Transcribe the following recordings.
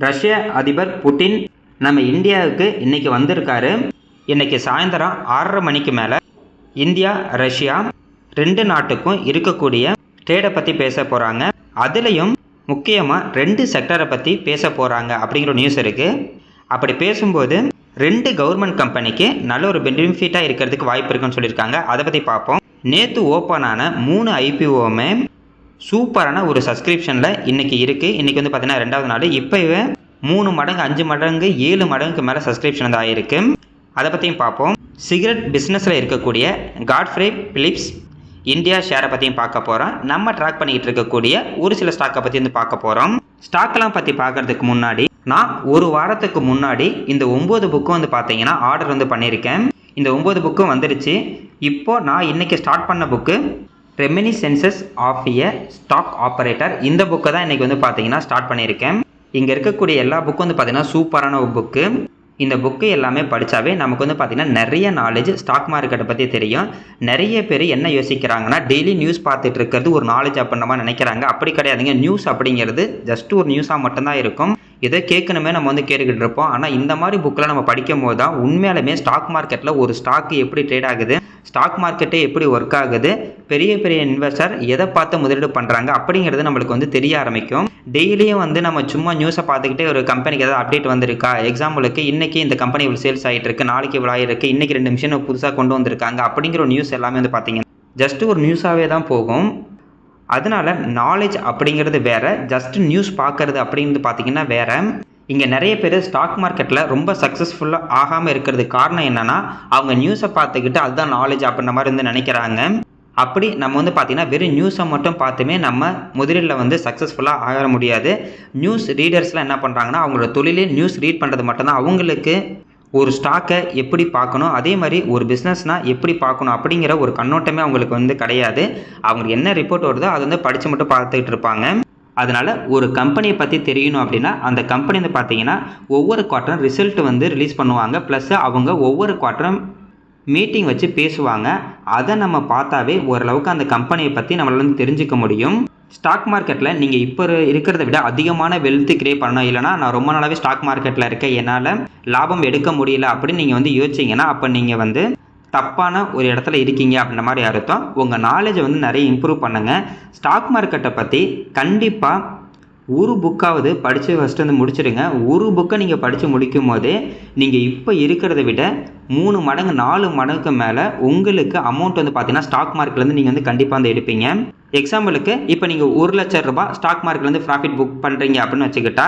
ரஷ்ய அதிபர் புட்டின் நம்ம இந்தியாவுக்கு இன்றைக்கி வந்திருக்காரு. இன்றைக்கி சாயந்தரம் 6:30 மணிக்கு மேலே இந்தியா ரஷ்யா 2 நாட்டுக்கும் இருக்கக்கூடிய ட்ரேடை பற்றி பேச போகிறாங்க. அதுலேயும் முக்கியமாக 2 செக்டரை பற்றி பேச போகிறாங்க அப்படிங்கிற நியூஸ் இருக்குது. அப்படி பேசும்போது 2 கவர்மெண்ட் கம்பெனிக்கு நல்ல ஒரு பெனிஃபிட்டாக இருக்கிறதுக்கு வாய்ப்பு இருக்குன்னு சொல்லியிருக்காங்க. அதை பற்றி பார்ப்போம். நேற்று ஓப்பனான 3 ஐபிஓவுமே சூப்பரான ஒரு சப்ஸ்கிரிப்ஷனில் இன்றைக்கி இருக்குது. இன்றைக்கி வந்து பார்த்தீங்கன்னா 2வது நாள். இப்போவே 3 மடங்கு 5 மடங்கு 7 மடங்குக்கு மேலே சப்ஸ்கிரிப்ஷன் வந்து ஆகிருக்கு. அதை பற்றியும் பார்ப்போம். சிகரெட் பிஸ்னஸில் இருக்கக்கூடிய காட்ஃப்ரே பிலிப்ஸ் இந்தியா ஷேரை பற்றியும் பார்க்க போகிறோம். நம்ம ட்ராக் பண்ணிக்கிட்டு இருக்கக்கூடிய ஒரு சில ஸ்டாக்கை பற்றி வந்து பார்க்க போகிறோம். ஸ்டாக்கெலாம் பற்றி பார்க்குறதுக்கு முன்னாடி நான் ஒரு வாரத்துக்கு முன்னாடி இந்த 9 புக்கும் வந்து பார்த்தீங்கன்னா ஆர்டர் வந்து பண்ணியிருக்கேன். இந்த 9 புக்கும் வந்துருச்சு. இப்போது நான் இன்றைக்கி ஸ்டார்ட் பண்ண book reminiscences of a stock operator. இந்த புக்கை தான் இன்றைக்கி வந்து பார்த்தீங்கன்னா ஸ்டார்ட் பண்ணியிருக்கேன். இங்கே இருக்கக்கூடிய எல்லா புக்கும் வந்து பார்த்தீங்கன்னா சூப்பரான ஒரு புக்கு. இந்த புக்கு எல்லாமே படித்தாவே நமக்கு வந்து பார்த்திங்கன்னா நிறைய நாலேஜ் ஸ்டாக் மார்க்கெட்டை பற்றி தெரியும். நிறைய பேர் என்ன யோசிக்கிறாங்கன்னா டெய்லி நியூஸ் பார்த்துட்டு இருக்கிறது ஒரு நாலேஜ் அப்படின்ற மாதிரி நினைக்கிறாங்க. அப்படி கிடையாதுங்க. நியூஸ் அப்படிங்கிறது ஜஸ்ட் ஒரு நியூஸாக மட்டும்தான் இருக்கும். இதை கேட்கணுமே நம்ம வந்து கேட்டுக்கிட்டு இருப்போம். ஆனால் இந்த மாதிரி புக்கில் நம்ம படிக்கும் போது தான் உண்மையாலுமே ஸ்டாக் மார்க்கெட்டில் ஒரு ஸ்டாக்கு எப்படி ட்ரேட் ஆகுது, ஸ்டாக் மார்க்கெட்டே எப்படி ஒர்க் ஆகுது, பெரிய பெரிய இன்வெஸ்டர் எதை பார்த்து முதலீடு பண்ணுறாங்க அப்படிங்கிறது நம்மளுக்கு வந்து தெரிய ஆரம்பிக்கும். டெய்லியும் வந்து நம்ம சும்மா நியூஸை பார்த்துக்கிட்டே ஒரு கம்பெனிக்கு ஏதாவது அப்டேட் வந்திருக்கா, எக்ஸாம்பிளுக்கு இன்றைக்கி இந்த கம்பெனி இவ்வளோ சேல்ஸ் ஆகிட்டு இருக்கு, நாளைக்கு இவ்வளோ ஆகிருக்கு, இன்றைக்கி 2 மிஷினை புதுசாக கொண்டு வந்திருக்காங்க அப்படிங்கிற ஒரு நியூஸ் எல்லாமே வந்து பார்த்தீங்கன்னா ஜஸ்ட் ஒரு நியூஸாகவே தான் போகும். அதனால் நாலேஜ் அப்படிங்கிறது வேறு, ஜஸ்ட் நியூஸ் பார்க்குறது அப்படிங்கிறது பார்த்திங்கன்னா வேறு. இங்கே நிறைய பேர் ஸ்டாக் மார்க்கெட்டில் ரொம்ப சக்ஸஸ்ஃபுல்லாக ஆகாமல் இருக்கிறதுக்கு காரணம் என்னென்னா அவங்க நியூஸை பார்த்துக்கிட்டு அதுதான் நாலேஜ் அப்படின்ற மாதிரி வந்து நினைக்கிறாங்க. அப்படி நம்ம வந்து பார்த்திங்கன்னா வெறும் நியூஸை மட்டும் பார்த்துமே நம்ம முதலீட்டில் வந்து சக்ஸஸ்ஃபுல்லாக ஆக முடியாது. நியூஸ் ரீடர்ஸ்லாம் என்ன பண்ணுறாங்கன்னா அவங்களோட தொழிலே நியூஸ் ரீட் பண்ணுறது மட்டும்தான். அவங்களுக்கு ஒரு ஸ்டாக்கை எப்படி பார்க்கணும், அதே மாதிரி ஒரு பிஸ்னஸ்னால் எப்படி பார்க்கணும் அப்படிங்கிற ஒரு கண்ணோட்டமே அவங்களுக்கு வந்து கிடையாது. அவங்களுக்கு என்ன ரிப்போர்ட் வருதோ அதை வந்து படித்து மட்டும் பார்த்துக்கிட்டு இருப்பாங்க. அதனால் ஒரு கம்பெனியை பற்றி தெரியணும் அப்படின்னா அந்த கம்பெனி வந்து பார்த்தீங்கன்னா ஒவ்வொரு குவார்ட்டரும் ரிசல்ட் வந்து ரிலீஸ் பண்ணுவாங்க. ப்ளஸ் அவங்க ஒவ்வொரு குவார்ட்டரும் மீட்டிங் வச்சு பேசுவாங்க. அதை நம்ம பார்த்தாவே ஓரளவுக்கு அந்த கம்பெனியை பற்றி நம்மளால வந்து தெரிஞ்சுக்க முடியும். ஸ்டாக் மார்க்கெட்டில் நீங்கள் இப்போ இருக்கிறத விட அதிகமான வெல்த் கிரியேட் பண்ணணும், இல்லைனா நான் ரொம்ப நாளாகவே ஸ்டாக் மார்க்கெட்டில் இருக்கேன் என்னால் லாபம் எடுக்க முடியல அப்படின்னு நீங்கள் வந்து யோசிச்சிங்கன்னா அப்போ நீங்கள் வந்து தப்பான ஒரு இடத்துல இருக்கீங்க அப்படின்ற மாதிரி அர்த்தம். உங்கள் நாலேஜை வந்து நிறைய இம்ப்ரூவ் பண்ணுங்கள். ஸ்டாக் மார்க்கெட்டை பற்றி கண்டிப்பாக ஒரு புக்காவது படித்து ஃபஸ்ட்டு வந்து முடிச்சிடுங்க. ஒரு புக்கை நீங்கள் படித்து முடிக்கும் போதே நீங்கள் இப்போ இருக்கிறத விட 3 மடங்கு 4 மடங்குக்கு மேலே உங்களுக்கு அமௌண்ட் வந்து பார்த்தீங்கன்னா ஸ்டாக் மார்க்கெட்லேருந்து நீங்கள் வந்து கண்டிப்பாக வந்து எடுப்பீங்க. எக்ஸாம்பிளுக்கு இப்போ நீங்கள் 1 லட்சம் ரூபாய் ஸ்டாக் மார்க்கெட்லேருந்து ப்ராஃபிட் புக் பண்ணுறீங்க அப்படின்னு வச்சுக்கிட்டா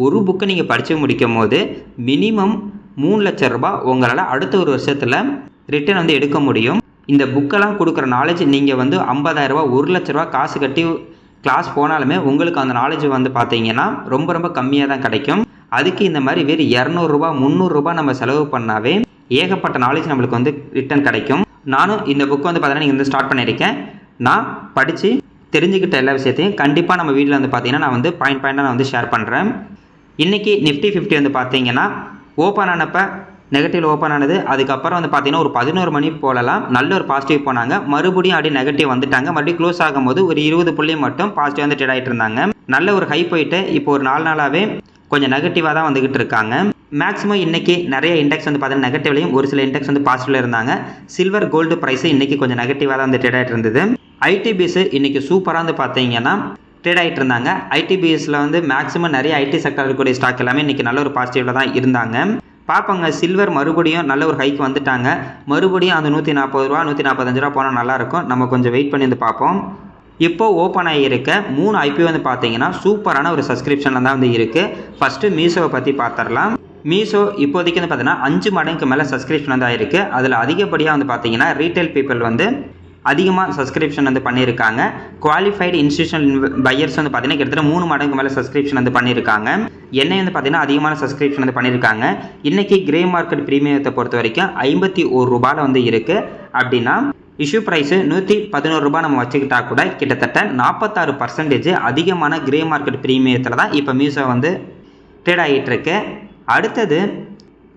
ஒரு புக்கை நீங்கள் படித்து முடிக்கும் போது மினிமம் 3 லட்சம் ரூபாய் உங்களால் அடுத்த ஒரு வருஷத்தில் ரிட்டர்ன் வந்து எடுக்க முடியும். இந்த புக்கெல்லாம் கொடுக்குற நாலேஜ் நீங்கள் வந்து 50,000 ரூபா 1 லட்ச ரூபா காசு கட்டி கிளாஸ் போனாலுமே உங்களுக்கு அந்த நாலேஜ் வந்து பார்த்தீங்கன்னா ரொம்ப ரொம்ப கம்மியாக தான் கிடைக்கும். அதுக்கு இந்த மாதிரி வேறு 200 ரூபா 300 ரூபா நம்ம செலவு பண்ணாவே ஏகப்பட்ட நாலேஜ் நம்மளுக்கு வந்து ரிட்டர்ன் கிடைக்கும். நானும் இந்த புக்கு வந்து பார்த்தீங்கன்னா நீங்கள் வந்து ஸ்டார்ட் பண்ணியிருக்கேன். நான் படித்து தெரிஞ்சுக்கிட்ட எல்லா விஷயத்தையும் கண்டிப்பாக நம்ம வீட்டில் வந்து பார்த்தீங்கன்னா நான் வந்து பாயிண்டாக நான் வந்து ஷேர் பண்ணுறேன். இன்றைக்கி நிஃப்டி 50 வந்து பார்த்தீங்கன்னா ஓப்பன் ஆனப்போ நெகட்டிவ் ஓப்பன் ஆனது. அதுக்கப்புறம் வந்து பார்த்தீங்கன்னா ஒரு 11 மணி போலலாம் நல்ல ஒரு பாசிட்டிவ் போனாங்க. மறுபடியும் அப்படியே நெகட்டிவ் வந்துட்டாங்க. மறுபடியும் க்ளோஸ் ஆகும்போது ஒரு 20 புள்ளி மட்டும் பாசிட்டிவ் வந்து ட்ரேட் ஆகிட்டு இருந்தாங்க. நல்ல ஒரு ஹை போயிட்டு இப்போ ஒரு 4 நாளாகவே கொஞ்சம் நெகட்டிவாக தான் வந்துகிட்டு இருக்காங்க. மேக்ஸிமம் இன்றைக்கி நிறைய இண்டெக்ஸ் வந்து பார்த்தீங்கன்னா நெகட்டிவ்லையும் ஒரு சில இண்டெக்ஸ் வந்து பாசிட்டிவில் இருந்தாங்க. சில்வர் கோல்டு ப்ரைஸு இன்றைக்கி கொஞ்சம் நெகட்டிவாக தான் வந்து ட்ரேட் ஆகிட்டு இருந்தது. ஐடிபிஎஸ் இன்றைக்கி சூப்பராக வந்து பார்த்தீங்கன்னா ட்ரேட் ஆகிட்டு இருந்தாங்க. ஐடிபிஎஸில் வந்து மேக்ஸிமம் நிறைய ஐடி செக்டர் இருக்கக்கூடிய ஸ்டாக் எல்லாமே இன்றைக்கி நல்ல ஒரு பாசிட்டிவில் தான் இருந்தாங்க. பார்ப்பாங்க சில்வர் மறுபடியும் நல்ல ஒரு ஹைக்கு வந்துட்டாங்க. மறுபடியும் அந்த 140 ரூபா 145 ரூபா போனால் நல்லாயிருக்கும். நம்ம கொஞ்சம் வெயிட் பண்ணி வந்து பார்ப்போம். இப்போது ஓப்பன் ஆகியிருக்க 3 ஐபிஓ வந்து பார்த்தீங்கன்னா சூப்பரான ஒரு சப்ஸ்கிரிப்ஷனில் தான் வந்து இருக்குது. ஃபஸ்ட்டு மீஷோவை பற்றி பார்த்துடலாம். மீஷோ இப்போதைக்கு வந்து பார்த்தீங்கன்னா 5 மடங்குக்கு மேலே சப்ஸ்கிரிப்ஷன் வந்து ஆகிருக்கு. அதில் அதிகப்படியாக வந்து பார்த்தீங்கன்னா ரீட்டைல் பீப்புள் வந்து அதிகமாக சப்ஸ்கிரிப்ஷன் வந்து பண்ணியிருக்காங்க. குவாலிஃபைடு இன்ஸ்டியூஷனல் பையர்ஸ் வந்து பார்த்தீங்கன்னா கிட்டத்தட்ட 3 மடங்கு மேலே சப்ஸ்கிரிப்ஷன் வந்து பண்ணியிருக்காங்க. எண்ணெய் வந்து பார்த்தீங்கன்னா அதிகமான சப்ஸ்கிரிப்ஷன் வந்து பண்ணியிருக்காங்க. இன்றைக்கி கிரே மார்க்கெட் ப்ரீமியத்தை பொறுத்த வரைக்கும் 51 ரூபாயில் வந்து இருக்குது. அப்படின்னா இஷ்யூ ப்ரைஸு 111 ரூபா நம்ம வச்சுக்கிட்டா கூட கிட்டத்தட்ட 46% அதிகமான கிரே மார்க்கெட் ப்ரீமியத்தில் தான் இப்போ மீஷோ வந்து ட்ரேட் ஆகிட்டுருக்கு. அடுத்தது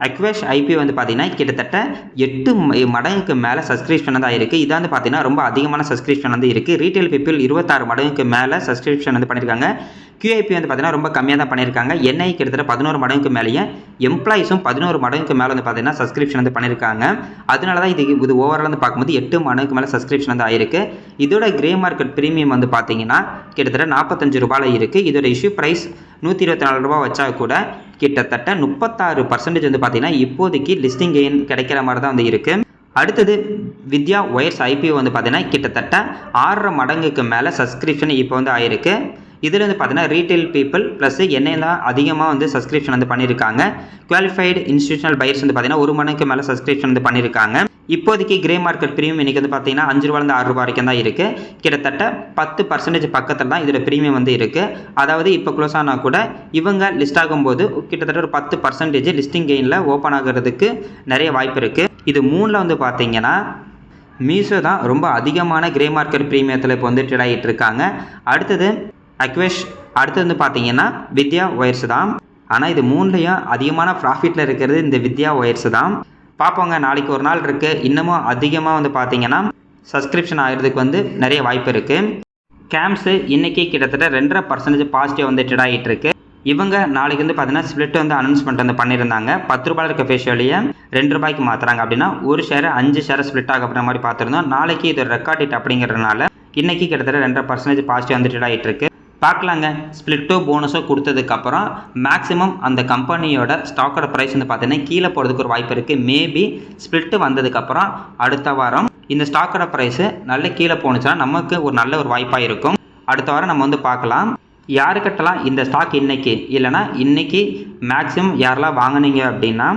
அக்வேஷ் ஐபி வந்து பார்த்தீங்கன்னா கிட்டத்தட்ட 8 மடங்குக்கு மேலே சப்ஸ்கிரிப்ஷன் தான் இருக்குது. இதான் வந்து பார்த்தீங்கன்னா ரொம்ப அதிகமான சப்ஸ்கிரிப்ஷன் வந்து இருக்குது. ரீட்டைல் பீப்புள் 26 மடங்குக்கு மேலே சப்ஸ்கிரிப்ஷன் வந்து பண்ணியிருக்காங்க. QIP வந்து பார்த்தீங்கன்னா ரொம்ப கம்மியாக தான் பண்ணியிருக்காங்க. NI கிட்டத்தட்ட 11 மடங்குக்கு மேலேயே, எம்ப்ளாயிஸும் 11 மடங்குக்கு மேலே வந்து பார்த்தீங்கன்னா சப்ஸ்கிரிப்ஷன் வந்து பண்ணியிருக்காங்க. அதனால தான் இது ஓவரால் வந்து பார்க்கும்போது 8 மடங்குக்கு மேலே சப்ஸ்கிரிப்ஷன் வந்து ஆயிருக்கு. இதோட கிரே மார்க்கெட் ப்ரீமியம் வந்து பார்த்தீங்கன்னா கிட்டத்தட்ட 45 ரூபாயில் இருக்குது. இதோட இஷ்யூ ப்ரைஸ் 124 ரூபா வச்சா கூட கிட்டத்தட்ட 36% வந்து பார்த்தீங்கன்னா இப்போதைக்கு லிஸ்டிங் கெயின் கிடைக்கிற மாதிரி தான் வந்து இருக்குது. அடுத்தது வித்யா ஒயர்ஸ் IPO வந்து பார்த்தீங்கன்னா கிட்டத்தட்ட 6.5 மடங்குக்கு மேலே சப்ஸ்கிரிப்ஷன் இப்போ வந்து ஆயிருக்கு. இதில் வந்து பார்த்தீங்கன்னா ரீட்டைல் பீப்புள் ப்ளஸ் என்னை தான் அதிகமாக வந்து சப்ஸ்கிரிப்ஷன் வந்து பண்ணியிருக்காங்க. குவாலிஃபைடு இன்ஸ்டியூஷனல் பையர்ஸ் வந்து பார்த்தீங்கன்னா 1 மடங்குக்கு மேலே சப்ஸ்கிரிப்ஷன் வந்து பண்ணியிருக்காங்க. இப்போதைக்கு கிரே மார்க்கெட் ப்ரீமியம் இன்றைக்கி வந்து பார்த்தீங்கன்னா 5 ரூபாயிலிருந்து 6 ரூபா வரைக்கும் தான் இருக்குது. கிட்டத்தட்ட 10% பக்கத்தில் தான் இதோட ப்ரீமியம் வந்து இருக்குது. அதாவது இப்போ க்ளோஸ் ஆனால் கூட இவங்க லிஸ்ட் ஆகும்போது கிட்டத்தட்ட ஒரு 10% லிஸ்டிங் கெயினில் ஓப்பன் ஆகிறதுக்கு நிறைய வாய்ப்பு இருக்குது. இது 3ல் வந்து பார்த்தீங்கன்னா மீஷோ தான் ரொம்ப அதிகமான கிரே மார்க்கெட் ப்ரீமியத்தில் இப்போ வந்து ட்ரேட் ஆகிட்டு இருக்காங்க. அடுத்தது அக்வேஷ், அடுத்து வந்து பார்த்தீங்கன்னா வித்யா ஒயர்ஸ் தான். ஆனால் இது 3லையும் அதிகமான ப்ராஃபிட்டில் இருக்கிறது இந்த வித்யா ஒயர்ஸ் தான். பார்ப்போங்க, நாளைக்கு ஒரு நாள் இருக்குது. இன்னமும் அதிகமாக வந்து பார்த்தீங்கன்னா சப்ஸ்கிரிப்ஷன் ஆகிறதுக்கு வந்து நிறைய வாய்ப்பு இருக்குது. கேம்ஸு இன்றைக்கி கிட்டத்தட்ட 2.5% பாசிட்டிவ் வந்து ட்ரேட் ஆகிட்டு இருக்கு. இவங்க நாளைக்கு வந்து பார்த்தீங்கன்னா ஸ்ப்ளிட் வந்து அனௌன்ஸ்மெண்ட் வந்து பண்ணியிருந்தாங்க. 10 ரூபாயில் இருக்க ஃபேஸ் வேல்யூயை 2 ரூபாய்க்கு மாற்றுறாங்க அப்படின்னா ஒரு ஷேர் 5 ஷேர் ஸ்ப்ளிட் ஆக அப்படின்ற மாதிரி பார்த்துருந்தோம். நாளைக்கு இது ரெக்கார்ட் டேட் அப்படிங்கிறதுனால இன்றைக்கி கிட்டத்தட்ட 2.5% பாசிட்டிவ் வந்து ட்ரேட் ஆகிட்டு இருக்கு. பார்க்கலாங்க, ஸ்ப்ளிட்டோ போனஸோ கொடுத்ததுக்கப்புறம் மேக்ஸிமம் அந்த கம்பெனியோட ஸ்டாக்கோட ப்ரைஸ் வந்து பார்த்தீங்கன்னா கீழே போகிறதுக்கு ஒரு வாய்ப்பு இருக்குது. மேபி ஸ்ப்ளிட்டு வந்ததுக்கப்புறம் அடுத்த வாரம் இந்த ஸ்டாக்கோட ப்ரைஸு நல்ல கீழே போணுச்சுன்னா நமக்கு ஒரு நல்ல ஒரு வாய்ப்பாக இருக்கும். அடுத்த வாரம் நம்ம வந்து பார்க்கலாம் யாருக்கிட்டலாம் இந்த ஸ்டாக் இன்றைக்கி இல்லைனா இன்றைக்கி மேக்ஸிமம் யாரெல்லாம் வாங்கினீங்க அப்படின்னா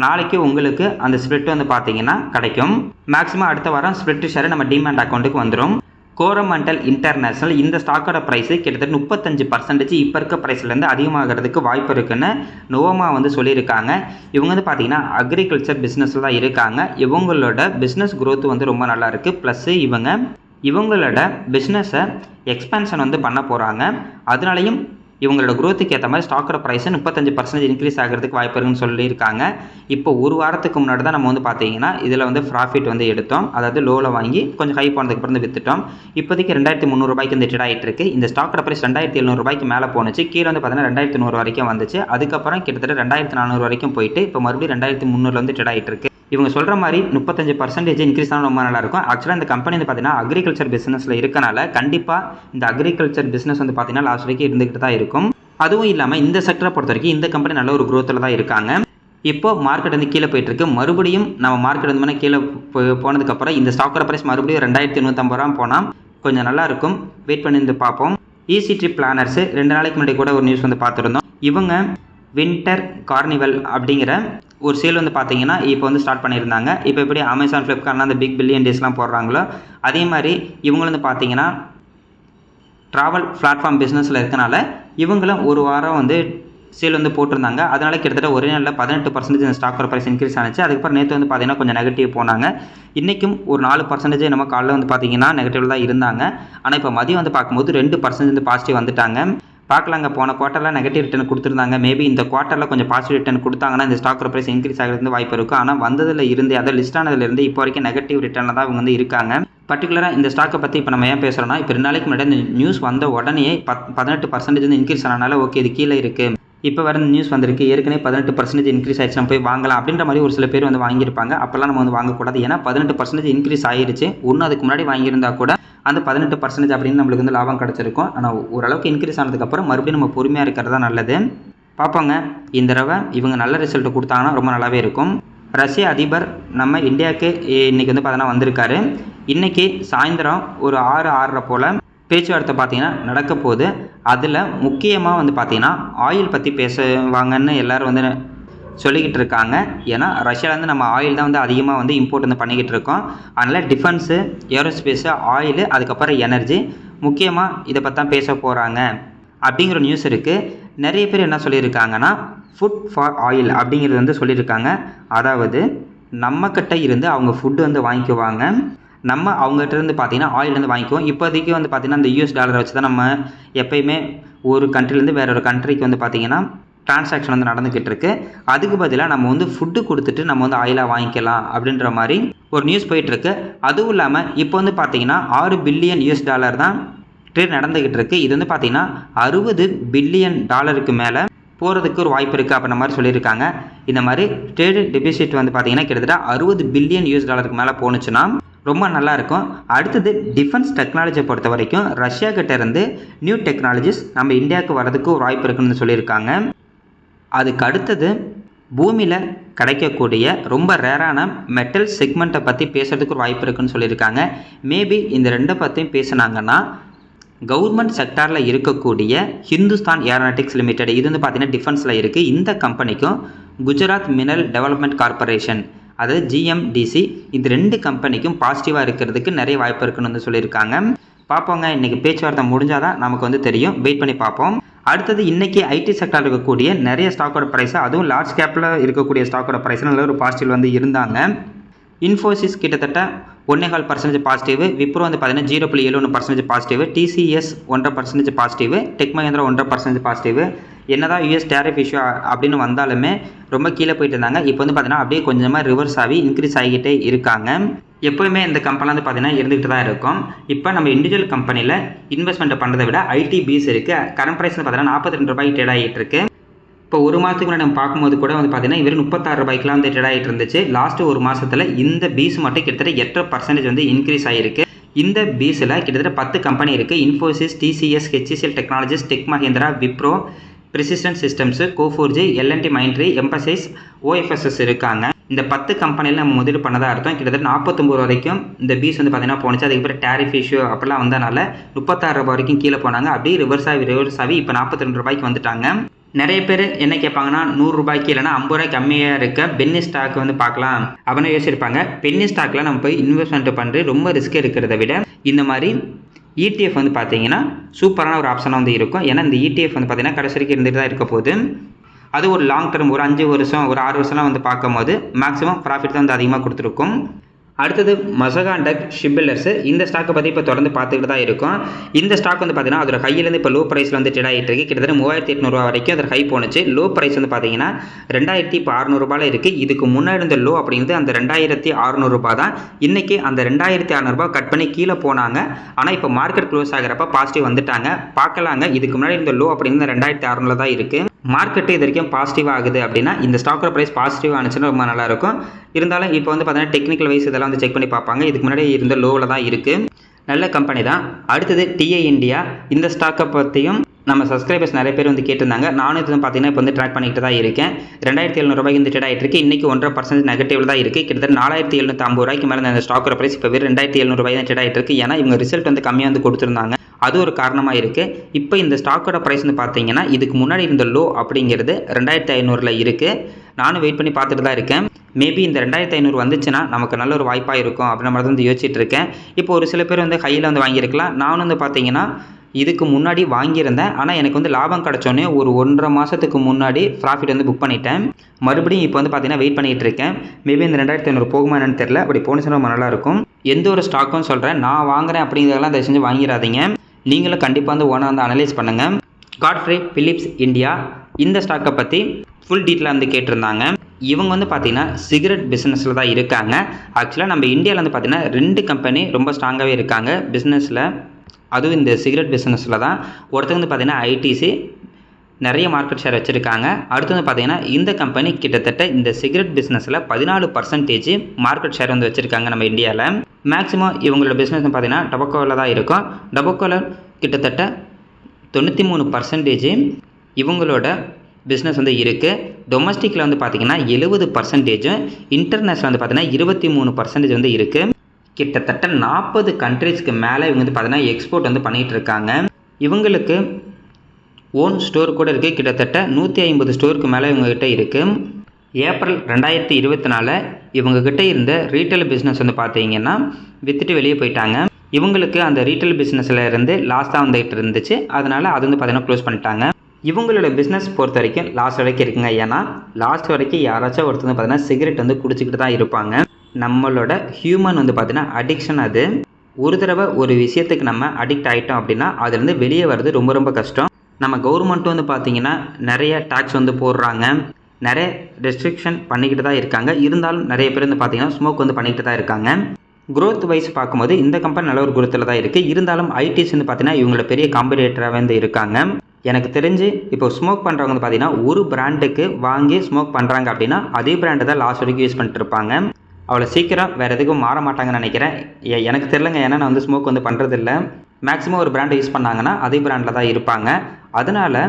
நாளைக்கு உங்களுக்கு அந்த ஸ்ப்ளிட் வந்து பார்த்தீங்கன்னா கிடைக்கும். மேக்ஸிமம் அடுத்த வாரம் ஸ்ப்ளிட் ஷேர் நம்ம டிமேட் அக்கௌண்ட்டுக்கு வந்துடும். கோரமண்டல் இன்டர்நேஷனல் இந்த ஸ்டாக்கோட ப்ரைஸு கிட்டத்தட்ட 35% இப்போ இருக்க ப்ரைஸ்லேருந்து அதிகமாகிறதுக்கு வாய்ப்பு இருக்குன்னு நோவமா வந்து சொல்லியிருக்காங்க. இவங்க வந்து பார்த்தீங்கன்னா அக்ரிகல்ச்சர் பிஸ்னஸில் தான் இருக்காங்க. இவங்களோட பிஸ்னஸ் க்ரோத் வந்து ரொம்ப நல்லா இருக்குது. ப்ளஸ்ஸு இவங்களோட பிஸ்னஸை எக்ஸ்பேன்ஷன் வந்து பண்ண போகிறாங்க. அதனாலையும் இவங்களோட க்ரோத்துக்கு ஏற்ற மாதிரி ஸ்டாக்கோட ப்ரைஸு 35% இன்க்ரீஸ் ஆகிறதுக்கு வாய்ப்பு இருக்குன்னு சொல்லியிருக்காங்க. இப்போ ஒரு வாரத்துக்கு முன்னாடி தான் நம்ம வந்து பார்த்தீங்கன்னா இதில் வந்து ப்ராஃபிட் வந்து எடுத்தோம். அதாவது லோவில் வாங்கி கொஞ்சம் ஹை போனதுக்கப்புறம் வந்து விற்றுட்டோம். இப்போதைக்கு 2300 ரூபாய்க்கு வந்து ட்ரேட் ஆகிட்டு இருக்கு. இந்த ஸ்டாக்கோட ப்ரைஸ் 2700 ரூபாய்க்கு மேலே போணுச்சு. கீழே வந்து பார்த்தீங்கன்னா 2100 வரைக்கும் வந்துச்சு. அதுக்கப்புறம் கிட்டத்தட்ட 2400 வரைக்கும் போயிட்டு இப்போ மறுபடியும் 2300 வந்து ட்ரேட் ஆகிட்டு இருக்கு. இவங்க சொல்கிற மாதிரி 35% இன்க்ரீஸ் ஆனால் ரொம்ப நல்லாயிருக்கும். ஆக்சுவலாக இந்த கம்பெனி வந்து பார்த்தீங்கன்னா அக்ரிகல்ச்சர் பிஸ்னஸில் இருக்கனால கண்டிப்பாக இந்த அக்ரிகல்ச்சர் பிஸ்னஸ் வந்து பார்த்தீங்கன்னா லாஸ்ட் வரைக்கும் இருந்துகிட்டு தான் இருக்கும். அதுவும் இல்லாமல் இந்த செக்டரை பொறுத்த வரைக்கும் இந்த கம்பெனி நல்ல ஒரு க்ரோத்தில் தான் இருக்காங்க. இப்போ மார்க்கெட் வந்து கீழே போயிட்டுருக்கு. மறுபடியும் நம்ம மார்க்கெட் வந்து கீழே போனதுக்கப்புறம் இந்த ஸ்டாக்கோட ப்ரைஸ் மறுபடியும் 2850 ரூபா போனால் கொஞ்சம் நல்லாயிருக்கும். வெயிட் பண்ணி வந்து பார்ப்போம். ஈஸி ட்ரிப் பிளானர்ஸு 2 நாளைக்கு முன்னாடி கூட ஒரு நியூஸ் வந்து பார்த்துருந்தோம். இவங்க வின்டர் கார்னிவல் அப்படிங்கிற ஒரு சேல் வந்து பார்த்தீங்கன்னா இப்போ வந்து ஸ்டார்ட் பண்ணியிருந்தாங்க. இப்போ எப்படி அமேசான் ஃப்ளிப்கார்ட்லாம் அந்த பிக் பில்லியன் டேஸ்லாம் போடுறாங்களோ அதே மாதிரி இவங்களும் வந்து பார்த்தீங்கன்னா ட்ராவல் பிளாட்ஃபார்ம் பிஸ்னஸில் இருக்கனால இவங்களும் ஒரு வாரம் வந்து சேல் வந்து போட்டிருந்தாங்க. அதனால கிட்டத்தட்ட ஒரே நாளில் 18% இந்த ஸ்டாக்கோட ப்ரைஸ் இன்க்ரீஸ் ஆனிச்சு. அதுக்கப்புறம் நேற்று வந்து பார்த்தீங்கன்னா கொஞ்சம் நெகட்டிவ் போனாங்க. இன்றைக்கும் ஒரு 4% நம்ம காலையில் வந்து பார்த்தீங்கன்னா நெகட்டிவ் தான் இருந்தாங்க. ஆனால் இப்போ மதியம் வந்து பார்க்கும்போது 2% வந்து பாசிட்டிவ் வந்துட்டாங்க. பார்க்கலாங்க, போன குவார்ட்டரில் நெகட்டிவ் ரிட்டர்ன் கொடுத்துருந்தாங்க. மேபி இந்த குவார்ட்டரில் கொஞ்சம் பாசிட்டிவ் ரிட்டர்ன் கொடுத்தாங்கன்னா இந்த ஸ்டாக்கோட ப்ரைஸ் இன்க்ரீஸ் ஆகிறது வாய்ப்பு இருக்கும். ஆனால் வந்ததில் இருந்து அதை லிஸ்ட் ஆனதுலேருந்து இப்போ வரைக்கும் நெகட்டிவ் ரிட்டர்னில் தான் இவங்க வந்து இருக்காங்க. பர்டிகுலராக இந்த ஸ்டாக்கை பற்றி இப்போ நம்ம ஏன் பேசுகிறோன்னா, இப்போ 2 நாளைக்கு முன்னாடி இந்த நியூஸ் வந்த உடனே 18% வந்து இன்க்ரீஸ் ஆனனால ஓகே இது கீழே இருக்குது, இப்போ வர நியூஸ் வந்திருக்கு, ஏற்கனவே 18% இன்க்ரீஸ் ஆயிடுச்சு, நம்ம போய் வாங்கலாம் அப்படின்ற மாதிரி ஒரு சில பேர் வந்து வாங்கியிருப்பாங்க. அப்போல்லாம் நம்ம வந்து வாங்கக்கூடாது. ஏன்னா 18% இன்க்ரீஸ் ஆகிருச்சு. ஒன்று அதுக்கு முன்னாடி வாங்கியிருந்தா கூட அந்த 18% அப்படின்னு நம்மளுக்கு வந்து லாபம் கிடச்சிருக்கும். ஆனால் ஓரளவுக்கு இன்க்ரீஸ் ஆனதுக்கப்புறம் மறுபடியும் நம்ம பொறுமையாக இருக்கிறது தான் நல்லது. பார்ப்போங்க, இந்த தடவை இவங்க நல்ல ரிசல்ட் கொடுத்தாங்கன்னா ரொம்ப நல்லாவே இருக்கும். ரஷ்ய அதிபர் நம்ம இந்தியாவுக்கு இன்றைக்கி வந்து பார்த்தீங்கன்னா வந்திருக்காரு. இன்றைக்கி சாயந்தரம் ஒரு 6-6:30 போல் பேச்சுவார்த்தை பார்த்தீங்கன்னா நடக்க போகுது. அதில் முக்கியமாக வந்து பார்த்தீங்கன்னா ஆயில் பற்றி பேசுவாங்கன்னு எல்லோரும் வந்து சொல்லிக்கிட்டு இருக்காங்க. ஏன்னா ரஷ்யாவிலேருந்து நம்ம ஆயில் தான் வந்து அதிகமாக வந்து இம்போர்ட் வந்து பண்ணிக்கிட்டு இருக்கோம். அதனால் டிஃபென்ஸு, ஏரோஸ்பேஸு, ஆயிலு, அதுக்கப்புறம் எனர்ஜி முக்கியமாக இதை பற்றி தான் பேச போகிறாங்க அப்படிங்கிற நியூஸ் இருக்குது. நிறைய பேர் என்ன சொல்லியிருக்காங்கன்னா ஃபுட் ஃபார் ஆயில் அப்படிங்கிறது வந்து சொல்லியிருக்காங்க. அதாவது நம்மக்கிட்ட இருந்து அவங்க ஃபுட்டு வந்து வாங்கிக்குவாங்க, நம்ம அவங்ககிட்ட இருந்து பார்த்தீங்கன்னா ஆயில் வந்து வாங்கிக்குவோம். இப்போதைக்கு வந்து பார்த்திங்கன்னா இந்த US டாலரை வச்சு தான் நம்ம எப்போயுமே ஒரு கண்ட்ரிலேருந்து வேற ஒரு கண்ட்ரிக்கு வந்து பார்த்திங்கன்னா டிரான்சாக்ஷன் வந்து நடந்துக்கிட்டு இருக்குது. அதுக்கு பதிலாக நம்ம வந்து ஃபுட்டு கொடுத்துட்டு நம்ம வந்து ஆயிலாக வாங்கிக்கலாம் அப்படின்ற மாதிரி ஒரு நியூஸ் போயிட்டுருக்கு. அதுவும் இல்லாமல் இப்போ வந்து பார்த்திங்கன்னா $6 பில்லியன் தான் ட்ரேட் நடந்துக்கிட்டு இருக்குது. இது வந்து பார்த்திங்கன்னா $60 பில்லியன் மேலே போகிறதுக்கு ஒரு வாய்ப்பு இருக்குது அப்படின்ற மாதிரி சொல்லியிருக்காங்க. இந்த மாதிரி ட்ரேடு டெபிசிட் வந்து பார்த்திங்கன்னா கிட்டத்தட்ட $60 பில்லியன் மேலே போணுச்சுன்னா ரொம்ப நல்லாயிருக்கும். அடுத்தது டிஃபென்ஸ் டெக்னாலஜியை பொறுத்த வரைக்கும் ரஷ்யா கிட்ட இருந்து நியூ டெக்னாலஜிஸ் நம்ம இந்தியாவுக்கு வரதுக்கு ஒரு வாய்ப்பு இருக்குன்னு சொல்லியிருக்காங்க. அதுக்கு அடுத்தது பூமியில் கிடைக்கக்கூடிய ரொம்ப ரேரான மெட்டல் செக்மெண்ட்டை பற்றி பேசுகிறதுக்கு ஒரு வாய்ப்பு இருக்குன்னு சொல்லியிருக்காங்க. மேபி இந்த ரெண்டை பற்றியும் பேசுனாங்கன்னா கவர்மெண்ட் செக்டாரில் இருக்கக்கூடிய ஹிந்துஸ்தான் ஏரோநாட்டிக்ஸ் லிமிடெட், இது வந்து பார்த்திங்கன்னா டிஃபென்ஸில் இருக்குது. இந்த கம்பெனிக்கும் குஜராத் மினரல் டெவலப்மெண்ட் கார்பரேஷன், அதாவது GMDC, இந்த 2 கம்பெனிக்கும் பாசிட்டிவாக இருக்கிறதுக்கு நிறைய வாய்ப்பு இருக்குன்னு வந்து சொல்லியிருக்காங்க. பார்ப்போங்க, இன்றைக்கி பேச்சுவார்த்தை முடிஞ்சால் தான் நமக்கு வந்து தெரியும். வெயிட் பண்ணி பார்ப்போம். அடுத்தது இன்றைக்கி ஐடி செக்டார் இருக்கக்கூடிய நிறைய ஸ்டாக்கோட ப்ரைஸு, அதுவும் லார்ஜ் கேப்பில் இருக்கக்கூடிய ஸ்டாக்கோட ப்ரைஸ் நல்ல ஒரு பாசிட்டிவ் வந்து இருந்தாங்க. இன்ஃபோசிஸ் கிட்டத்தட்ட 1.25% பாசிட்டிவ், விப்ரோ வந்து பார்த்தீங்கன்னா 0.71% positive, TCS 1.5% positive, tech Mahindra 1.5% positive. என்னதான் US டேரிஃப் இஷ்யூ அப்படின்னு வந்தாலுமே ரொம்ப கீழே போயிட்டு இருந்தாங்க. இப்போ வந்து பார்த்தீங்கன்னா அப்படியே கொஞ்சமாக ரிவர்ஸ் ஆகி இன்க்ரீஸ் ஆகிக்கிட்டே இருக்காங்க. எப்போயுமே இந்த கம்பெனி வந்து பார்த்தீங்கன்னா இருந்துகிட்டு தான் இருக்கும். இப்போ நம்ம இண்டிவிஜுவல் கம்பெனியில் இன்வெஸ்ட்மெண்ட் பண்ணுறதை விட ITBs இருக்குது. கரண்ட் ப்ரைஸ் வந்து பார்த்தீங்கன்னா ₹42 ட்ரேட் ஆகிட்டு இருக்கு. இப்போ ஒரு மாதத்துக்கு முன்னாடி நம்ம பார்க்கும்போது கூட வந்து பார்த்தீங்கன்னா இவர் ₹36 வந்து ட்ரேட் ஆகிட்டு இருந்துச்சு. லாஸ்ட்டு ஒரு மாதத்தில் இந்த பீஸ் மட்டும் கிட்டத்தட்ட 8% வந்து இன்க்ரீஸ் ஆகிருக்கு. இந்த பீஸில் கிட்டத்தட்ட 10 கம்பெனி இருக்குது. Infosys, TCS, HCL Technologies, Tech Mahindra, Wipro, Persistent Systems, Coforge, L&T Mindtree, Mphasis, OFSS இருக்காங்க. இந்த 10 கம்பெனியில் நம்ம முதலீடு பண்ணதாக அர்த்தம். கிட்டத்தட்ட 49 வரைக்கும் இந்த பீஸ் வந்து பார்த்தீங்கன்னா போணுச்சு. அதுக்கப்புறம் டேரிஃப் இஷ்யூ அப்படிலாம் வந்தனால ₹36 வரைக்கும் கீழே போனாங்க. அப்படியே ரிவர்ஸ் ஆகி இப்போ ₹42 வந்துட்டாங்க. நிறைய பேர் என்ன கேட்பாங்கன்னா ₹100 இல்லைனா ₹50 கம்மியாக இருக்க பென்னி ஸ்டாக் வந்து பார்க்கலாம் அப்படின்னு யோசிச்சிருப்பாங்க. பென்னி ஸ்டாக்கில் நம்ம போய் இன்வெஸ்ட்மெண்ட் பண்ணுறது ரொம்ப ரிஸ்க் இருக்கிறத விட இந்த மாதிரி ETF வந்து பார்த்தீங்கன்னா சூப்பரான ஒரு ஆப்ஷனாக வந்து இருக்கும். ஏன்னா இந்த ETF வந்து பார்த்தீங்கன்னா கடைசி வரைக்கும் இருந்துட்டு தான் இருக்க போகுது. அது ஒரு லாங் டர்ம், ஒரு 5 வருஷம், ஒரு 6 வருஷம்லாம் வந்து பார்க்கும்போது மேக்ஸிமம் ப்ராஃபிட் தான் வந்து அதிகமாக கொடுத்துருக்கும். அடுத்தது மசகான் டெக் ஷிப்பில்லர்ஸ், இந்த ஸ்டாக்கை பற்றி இப்போ தொடர்ந்து பார்த்துக்கிட்டு தான் இருக்கும். இந்த ஸ்டாக் வந்து பார்த்தீங்கன்னா அதோட ஹையிலேருந்து இப்போ லோ ப்ரைஸில் வந்து ட்ரேட் ஆகிட்டு இருக்குது. கிட்டத்தட்ட ₹3800 வரைக்கும் அதோட ஹை போணுச்சு. லோ ப்ரைஸ் வந்து பார்த்தீங்கன்னா ₹2600 இருக்குது. இதுக்கு முன்னாடி இருந்த லோ அப்படிங்கிறது அந்த ₹2600 தான். இன்றைக்கி அந்த ₹2600 கட் பண்ணி கீழே போனாங்க. ஆனால் இப்போ மார்க்கெட் க்ளோஸ் ஆகிறப்ப பாசிட்டிவ் வந்துட்டாங்க. பார்க்கலாங்க. இதுக்கு முன்னாடி இருந்த லோ அப்படிங்கிறது 2600 தான் இருக்குது. மார்க்கெட்டு இது வரைக்கும் பாசிட்டிவ் ஆகுது அப்படின்னா இந்த ஸ்டாக்கோட ப்ரைஸ் பாசிட்டிவ் ஆனிச்சுன்னா ரொம்ப நல்லாயிருக்கும். இருந்தாலும் இப்போ வந்து பார்த்தீங்கன்னா டெக்னிக்கல் வைஸ் இதெல்லாம் வந்து செக் பண்ணி பார்ப்பாங்க. இதுக்கு முன்னாடி இருந்த லோவில் தான் இருக்குது. நல்ல கம்பெனி தான். அடுத்தது TI இந்தியா, இந்த ஸ்டாக்கை பற்றியும் நம்ம சப்ஸ்கிரைபர்ஸ் நிறைய பேர் வந்து கேட்டிருந்தாங்க. நானும் இது பார்த்தீங்கன்னா இப்போ வந்து ட்ராக் பண்ணிக்கிட்டு தான் இருக்கேன். ₹2700 இந்த ட்ரேட் ஆகிட்டு இருக்குது. இன்றைக்கி 1.5% நெகட்டிவ் தான் இருக்குது. கிட்டத்தட்ட ₹4750 மேலே அந்த ஸ்டாக்கோட ப்ரைஸ் இப்போ வெறும் ₹2700 தான் ட்ரேட் ஆகிட்டு இருக்குது. ஏன்னா இவங்க ரிசல்ட் வந்து கம்மியாக வந்து கொடுத்துருந்தாங்க. அது ஒரு காரணமாக இருக்குது. இப்போ இந்த ஸ்டாக்கோட ப்ரைஸ் வந்து பார்த்தீங்கன்னா இதுக்கு முன்னாடி இருந்த லோ அப்படிங்கிறது 2500 இருக்குது. நானும் வெயிட் பண்ணி பார்த்துட்டு தான் இருக்கேன். மேபி இந்த 2500 வந்துச்சுன்னா நமக்கு நல்ல ஒரு வாய்ப்பாக இருக்கும் அப்படின்ற மாதிரி வந்து யோசிச்சுட்டு இருக்கேன். இப்போ ஒரு சில பேர் வந்து ஹையில் வந்து வாங்கியிருக்கலாம். நானும் வந்து பார்த்தீங்கன்னா இதுக்கு முன்னாடி வாங்கியிருந்தேன். ஆனால் எனக்கு வந்து லாபம் கிடச்சோன்னே ஒரு 1.5 மாதத்துக்கு முன்னாடி ப்ராஃபிட் வந்து புக் பண்ணிட்டேன். மறுபடியும் இப்போ வந்து பார்த்தீங்கன்னா வெயிட் பண்ணிகிட்டு இருக்கேன். மேபி இந்த 2500 போகுமா என்னன்னு தெரியல. அப்படி போணுச்சுன்னா ரொம்ப நல்லாயிருக்கும். எந்த ஒரு ஸ்டாக்கும் சொல்கிறேன், நான் வாங்குறேன் அப்படிங்கிறதெல்லாம் தயவு செஞ்சு வாங்கிடாதீங்க. நீங்களும் கண்டிப்பாக வந்து ஓனாக வந்து அனலைஸ் பண்ணுங்கள். காட்ஃப்ரே பிலிப்ஸ் இந்தியா, இந்த ஸ்டாக்கை பற்றி ஃபுல் டீட்டெயிலாக வந்து கேட்டிருந்தாங்க. இவங்க வந்து பார்த்திங்கன்னா சிகரெட் பிஸ்னஸில் தான் இருக்காங்க. ஆக்சுவலாக நம்ம இந்தியாவில் வந்து பார்த்திங்கன்னா 2 கம்பெனி ரொம்ப ஸ்ட்ராங்காகவே இருக்காங்க பிஸ்னஸில். அதுவும் இந்த சிகரெட் பிஸ்னஸில் தான். ஒருத்தங்க வந்து பார்த்திங்கன்னா ITC நிறைய மார்க்கெட் ஷேர் வச்சுருக்காங்க. அடுத்து வந்து பார்த்திங்கன்னா இந்த கம்பெனி கிட்டத்தட்ட இந்த சிகரெட் பிஸ்னஸில் 14% மார்க்கெட் ஷேர் வந்து வச்சுருக்காங்க நம்ம இந்தியாவில். மேக்ஸிமம் இவங்களோட பிஸ்னஸ் பார்த்திங்கன்னா டொபாக்கோவில் தான் இருக்கும். டொபாக்கோவில் கிட்டத்தட்ட 93% இவங்களோட பிஸ்னஸ் வந்து இருக்குது. டொமஸ்டிக்கில் வந்து பார்த்திங்கன்னா 70%, இன்டர்நேஷ்னல் வந்து பார்த்திங்கன்னா 23% வந்து இருக்குது. கிட்டத்தட்ட 40 கண்ட்ரீஸ்க்கு மேலே இவங்க வந்து பார்த்திங்கன்னா எக்ஸ்போர்ட் வந்து பண்ணிகிட்டு இருக்காங்க. இவங்களுக்கு ஓன் ஸ்டோர் கூட இருக்குது. கிட்டத்தட்ட 150 ஸ்டோருக்கு மேலே இவங்ககிட்ட இருக்குது. ஏப்ரல் 2024 இவங்ககிட்ட இருந்த ரீட்டைல் பிஸ்னஸ் வந்து பார்த்தீங்கன்னா விற்றுட்டு வெளியே போயிட்டாங்க. இவங்களுக்கு அந்த ரீட்டைல் பிஸ்னஸில் இருந்து லாஸ் தான் வந்துகிட்டு இருந்துச்சு. அதனால் அது வந்து பார்த்தீங்கன்னா க்ளோஸ் பண்ணிட்டாங்க. இவங்களோட பிஸ்னஸ் பொறுத்த வரைக்கும் லாஸ்ட் வரைக்கும் இருக்குங்க. ஏன்னா லாஸ்ட் வரைக்கும் யாராச்சும் ஒருத்தர் வந்து பார்த்தீங்கன்னா சிகரெட் வந்து குடிச்சிக்கிட்டு தான் இருப்பாங்க. நம்மளோட ஹியூமன் வந்து பார்த்தீங்கன்னா அடிக்ஷன். அது ஒரு தடவை ஒரு விஷயத்துக்கு நம்ம அடிக்ட் ஆகிட்டோம் அப்படின்னா அதுலேருந்து வெளியே வர்றது ரொம்ப ரொம்ப கஷ்டம். நம்ம கவர்மெண்ட்டும் வந்து பார்த்திங்கன்னா நிறைய டேக்ஸ் வந்து போடுறாங்க, நிறைய ரெஸ்ட்ரிக்ஷன் பண்ணிக்கிட்டு தான் இருக்காங்க. இருந்தாலும் நிறைய பேர் வந்து பார்த்திங்கன்னா ஸ்மோக் வந்து பண்ணிக்கிட்டு தான் இருக்காங்க. growth வைஸ் பார்க்கும்போது இந்த கம்பெனி நல்ல ஒரு குரோத்தில் தான் இருக்குது. இருந்தாலும் ஐடிஸ் வந்து பார்த்தீங்கன்னா இவங்கள பெரிய காம்படிட்டராக வந்து இருக்காங்க. எனக்கு தெரிஞ்சு இப்போ ஸ்மோக் பண்ணுறவங்க வந்து பார்த்தீங்கன்னா ஒரு பிராண்டுக்கு வாங்கி ஸ்மோக் பண்ணுறாங்க அப்படின்னா அதே பிராண்டை தான் லாஸ்ட் வரைக்கும் யூஸ் பண்ணிட்டு இருப்பாங்க. அவ்வளோ சீக்கிரம் வேறு எதுக்கும் மாற மாட்டாங்கன்னு நினைக்கிறேன். எனக்கு தெரியலங்க, ஏன்னா நான் வந்து ஸ்மோக் வந்து பண்ணுறதில்ல. மேக்ஸிமம் ஒரு பிராண்டை யூஸ் பண்ணாங்கன்னா அதே பிராண்டில் தான் இருப்பாங்க. அதனால்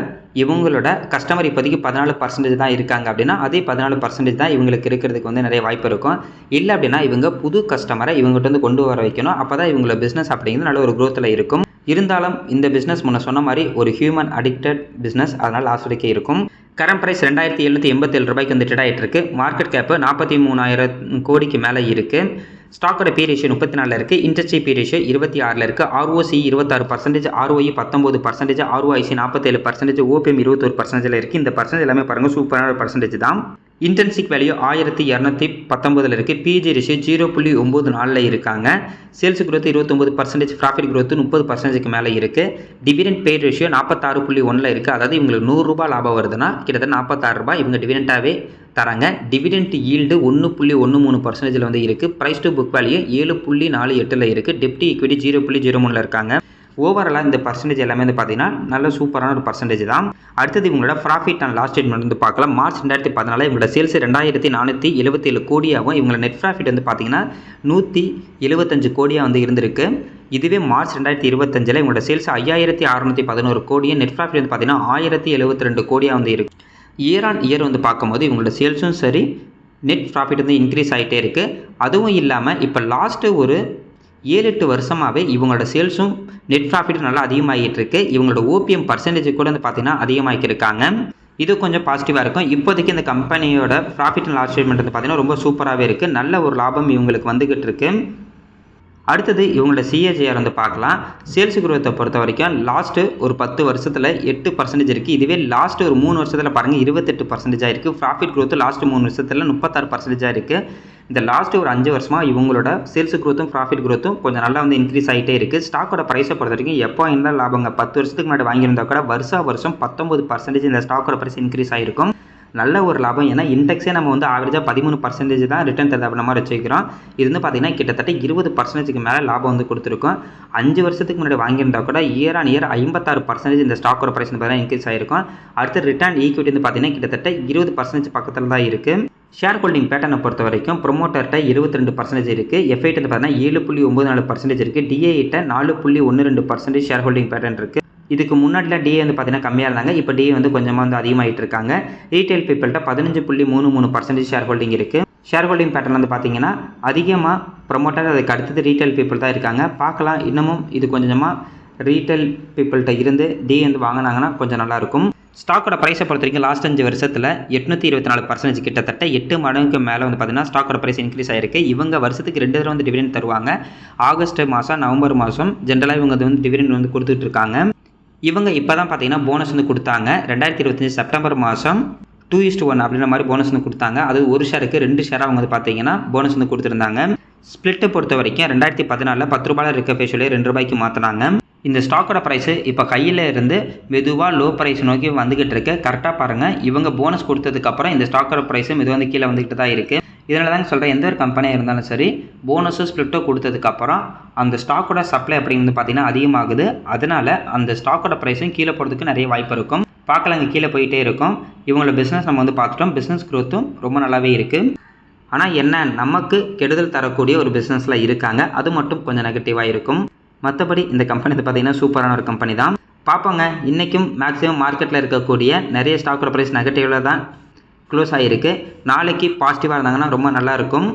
இவங்களோட கஸ்டமர் இப்போதைக்கு 14% தான் இருக்காங்க அப்படின்னா அதே 14% தான் இவங்களுக்கு இருக்கிறதுக்கு வந்து நிறைய வாய்ப்பு இருக்கும். இல்லை அப்படின்னா இவங்க புது கஸ்டமரை இவங்ககிட்ட வந்து கொண்டு வர வைக்கணும். அப்போ தான் இவங்களோட பிஸ்னஸ் அப்படிங்கிறது நல்ல ஒரு க்ரோத்தில் இருக்கும். இருந்தாலும் இந்த பிஸ்னஸ் முன்ன சொன்ன மாதிரி ஒரு ஹியூமன் அடிக்டட் பிஸ்னஸ், அதனால் லாஸ்ட் வரைக்கும் இருக்கும். கரண்ட் ப்ரைஸ் 2787 ரூபாய்க்கு வந்து ட்ரேட் ஆகிட்டு இருக்கு. மார்க்கெட் கேப்பு 43,000 கோடிக்கு மேலே இருக்குது. ஸ்டாக்கோட பி ரேஷியோ 34 இருக்குது. இண்டஸ்ட்ரி பி ரேஷியோ 26 இருக்குது. ROC 26%, ROE 19%, ROIC 47%, OPM 21% இருக்குது. இந்த பர்சன்டேஜ் எல்லாமே பாருங்கள் சூப்பரான பர்சன்டேஜ் தான். இன்டென்சிக் வேல்யூ 1219 இருக்குது. பிஜி ரேஷியோ 0.94 இருக்காங்க. சேல்ஸ் growth 29%, ப்ராஃபிட் growth 30%க்கு மேலே இருக்குது. டிவிடெண்ட் பே ரேஷியோ 46.1 இருக்குது. அதாவது இவங்களுக்கு ₹100 லாபம் வருதுன்னா கிட்டத்தட்ட ₹46 இவங்க டிவிடெண்டாகவே தராங்க. டிவிடெண்ட் ஈல்டு 1.13% வந்து இருக்குது. ப்ரைஸ் டு புக் வேல்யூ 7.48 இருக்குது. டெப்ட் ஈக்விட்டி 0.01 இருக்காங்க. ஓவராலாக இந்த பர்சன்டேஜ் எல்லாமே வந்து பார்த்தீங்கன்னா நல்ல சூப்பரான ஒரு பர்சன்டேஜ் தான். அடுத்தது இவங்களோட ப்ராஃபிட் அண்ட் லாஸ் ஸ்டேட்மெண்ட் வந்து பார்க்கலாம். மார்ச் 2014 இவங்களோட சேல்ஸ் 2477 கோடியாகவும் இவங்களோட நெட் ப்ராஃபிட் வந்து பார்த்தீங்கன்னா 175 கோடியாக வந்து இருந்திருக்கு. இதுவே மார்ச் 2025 இவங்களோட சேல்ஸ் 5611 கோடியும் நெட் ப்ராஃபிட் வந்து பார்த்தீங்கன்னா 1072 கோடியாக வந்து இருக்குது. இயர் ஆன் இயர் வந்து பார்க்கும்போது இவங்களோட சேல்ஸும் சரி நெட் ப்ராஃபிட் வந்து இன்க்ரீஸ் ஆகிட்டே இருக்குது. அதுவும் இல்லாமல் இப்போ லாஸ்ட்டு ஒரு 7-8 வருஷமாகவே இவங்களோட சேல்ஸும் நெட் ப்ராஃபிட் நல்லா அதிகமாகிட்டு இருக்கு. இவங்களோட ஓபிஎம் பர்சன்டேஜ் கூட வந்து பார்த்தீங்கன்னா அதிகமாகிட்டு இருக்காங்க. இது கொஞ்சம் பாசிட்டிவாக இருக்கும். இப்போதைக்கு இந்த கம்பெனியோட ப்ராஃபிட் அண்ட் லாஸ் ஸ்டேட்மெண்ட் வந்து பார்த்தீங்கன்னா ரொம்ப சூப்பராகவே இருக்குது. நல்ல ஒரு லாபம் இவங்களுக்கு வந்துகிட்டு இருக்கு. அடுத்தது இவங்களோட CAGR வந்து பார்க்கலாம். சேல்ஸ் குரோத்தை பொறுத்த வரைக்கும் லாஸ்ட்டு ஒரு 10 வருஷத்தில் 8% இருக்குது. இதுவே லாஸ்ட்டு ஒரு 3 வருஷத்தில் பாருங்கள் 28% இருக்குது. ப்ராஃபிட் growth லாஸ்ட்டு 3 வருஷத்தில் 36% இருக்குது. இந்த லாஸ்ட்டு ஒரு 5 வருஷமாக இவங்களோட சேல்ஸ் growthம் ப்ராஃபிட் growthம் கொஞ்சம் நல்லா வந்து இன்க்ரீஸ் ஆகிட்டே இருக்குது. ஸ்டாக்கோட ப்ரைஸை பொறுத்த வரைக்கும் எப்போ இருந்தால் லாபங்க 10 வருஷத்துக்கு முன்னாடி வாங்கியிருந்தா கூட வருஷம் 19% இந்த ஸ்டாக்கோட ப்ரைஸ் இன்க்ரீஸ் ஆகிருக்கும். நல்ல ஒரு லாபம். ஏன்னா இண்டெக்ஸே நம்ம வந்து ஆவரேஜாக 13% தான் ரிட்டர்ன் தருது அப்படின்ற மாதிரி வச்சுக்கிறோம். இது வந்து பார்த்தீங்கன்னா கிட்டத்தட்ட 20%க்கு மேலே லாபம் வந்து கொடுத்துருக்கோம். 5 வருஷத்துக்கு முன்னாடி வாங்கியிருந்தா கூட இயர் ஆன் இயர் 56% இந்த ஸ்டாக்கோட ப்ரைஸ் பார்த்தீங்கன்னா இன்க்ரீஸ் ஆகிருக்கும். அடுத்து ரிட்டர்ன் ஈக்விட்டி வந்து பார்த்தீங்கன்னா கிட்டத்தட்ட 20% பக்கத்தில் தான் இருக்குது. ஷேர் ஹோல்டிங் பேட்டர்னை பொறுத்த வரைக்கும் ப்ரொமோட்டர்கிட்ட 22% இருக்குது. எஃப்ஐட்ட வந்து பார்த்தீங்கன்னா 7.94% இருக்குது. டிஏகிட்ட 4.12% ஷேர் ஹோல்டிங் பேட்டர்ன் இருக்குது. இதுக்கு முன்னாடிலாம் டிஏ வந்து பார்த்தீங்கன்னா கம்மியாக இருந்தாங்க. இப்போ டிஏ வந்து கொஞ்சமாக வந்து அதிகமாகிட்டு இருக்காங்க. ரீட்டைல் பீப்பிள்கிட்ட 15.33% ஷேர் ஹோல்டிங் இருக்குது. ஷேர் ஹோல்டிங் பேட்டர்ன் வந்து பார்த்தீங்கன்னா அதிகமாக ப்ரொமோட்டர், அதுக்கு அடுத்தது ரீட்டைல் பீப்புள் தான் இருக்காங்க. பார்க்கலாம், இன்னமும் இது கொஞ்சமாக ரீட்டைல் பீப்புள்கிட்ட இருந்து டிஏ வந்து வாங்கினாங்கன்னா கொஞ்சம் நல்லாயிருக்கும். ஸ்டாக்கோட ப்ரைஸை பொறுத்த வரைக்கும் லாஸ்ட் 5 வருஷத்தில் 824% கிட்டத்தட்ட 8 மடங்குக்கு மேலே வந்து பார்த்தீங்கன்னா ஸ்டாக்கோட ப்ரைஸ் இன்க்ரீஸ் ஆகிருக்கு. இவங்க வருஷத்துக்கு 2 தடவை வந்து டிவிடெண்ட் தருவாங்க. ஆகஸ்ட் மாதம், நவம்பர் மாதம் ஜென்ரலாக இவங்க வந்து டிவிடெண்ட் வந்து கொடுத்துட்டு இருக்காங்க. இவங்க இப்போ தான் பார்த்தீங்கன்னா போனஸ் வந்து கொடுத்தாங்க. 2025 செப்டம்பர் மாதம் 2:1 அப்படின்ற மாதிரி போனஸ் வந்து கொடுத்தாங்க. அது ஒரு ஷேருக்கு 2 ஷேராக அவங்க வந்து பார்த்தீங்கன்னா போனஸ் வந்து கொடுத்துருந்தாங்க. ஸ்பிளிட்டை பொறுத்த வரைக்கும் 2014 ₹10 இருக்க பேஷியலே ₹2 மாற்றினாங்க. இந்த ஸ்டாக்கோட ப்ரைஸு இப்போ கையில் இருந்து மெதுவாக லோ ப்ரைஸ் நோக்கி வந்துக்கிட்டு இருக்கு. கரெக்டாக பாருங்கள், இவங்க போனஸ் கொடுத்ததுக்கப்புறம் இந்த ஸ்டாக்கோட ப்ரைஸு மெதுவாக வந்து கீழே வந்துக்கிட்டு தான் இருக்குது. இதனால தாங்க சொல்கிறேன், எந்த ஒரு கம்பெனியாக இருந்தாலும் சரி போனஸும் ஸ்பிளிட்டோ கொடுத்ததுக்கப்புறம் அந்த ஸ்டாக்கோட சப்ளை அப்படிங்கிறது பார்த்தீங்கன்னா அதிகமாகுது. அதனால் அந்த ஸ்டாக்கோட ப்ரைஸும் கீழே போகிறதுக்கு நிறைய வாய்ப்பு இருக்கும். பார்க்கலாங்க, கீழே போயிட்டே இருக்கும். இவங்களோட பிஸ்னஸ் நம்ம வந்து பார்த்துட்டோம். பிஸ்னஸ் க்ரோத்தும் ரொம்ப நல்லாவே இருக்குது. ஆனால் என்ன, நமக்கு கெடுதல் தரக்கூடிய ஒரு பிஸ்னஸில் இருக்காங்க. அது மட்டும் கொஞ்சம் நெகட்டிவாக இருக்கும். மற்றபடி இந்த கம்பெனி பார்த்தீங்கன்னா சூப்பரான ஒரு கம்பெனி தான். பார்ப்போங்க, இன்றைக்கும் மேக்ஸிமம் மார்க்கெட்டில் இருக்கக்கூடிய நிறைய ஸ்டாக்கோட ப்ரைஸ் நெகட்டிவில் தான் க்ளோஸ் ஆகிருக்கு. நாளைக்கு பாசிட்டிவாக இருந்தாங்கன்னா ரொம்ப நல்லாயிருக்கும்.